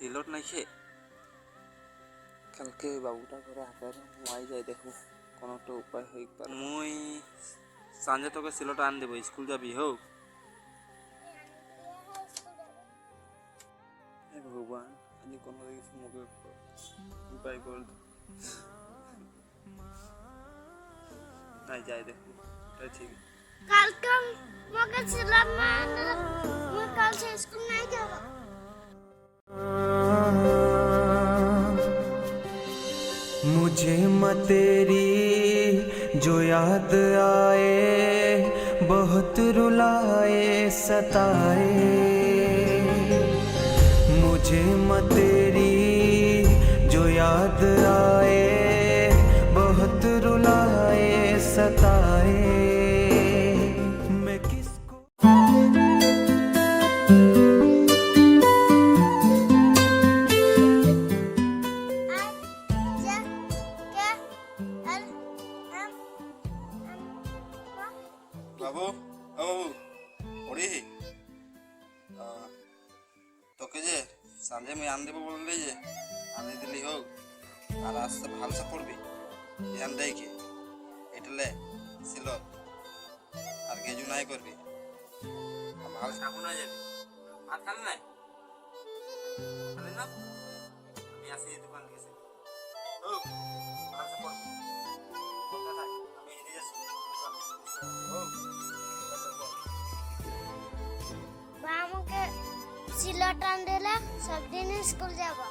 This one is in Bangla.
সিলট নাইছে কালকে বাবুটা করে হাতের মাই যাই দেখো কোনো একটা উপায় হই পারে। মুই সাঁজে তোকে সিলট আন দেবো, স্কুল যাবি হোক। হে ভগবান, আজ কোনো কিছু মুখে উপায় করে নাই যাই দেখো, তাই ঠিক। কালকে মগে ছিলাম মানে মই কাল से स्कूल नहीं जावा। मुझे म तेरी जो याद आए बहुत रुलाए सताए, मुझे म तेरी जो याद आए बहुत रुलाए सताए, मैं किसको जा क्या एल एम বাবু ও বাবু পড়ি তোকে যে সাঁজে আমি আন দেবো বললি যে আনি দিলি হোক, আর আসতে ভালসে পড়বি ধ্যান দেয় কি এটালে ছিল আর গেজু নাই করবি, আর ভালো সাবু না যাবি। ভাত খালি নাই খালি না, আমি আসি দোকান থেকে হোক ভালসে পড়বি। কোথায় থাক আমি এদিকে যাচ্ছি হোক। बा हमके सिलट आन देला सब दिन स्कूल जावा।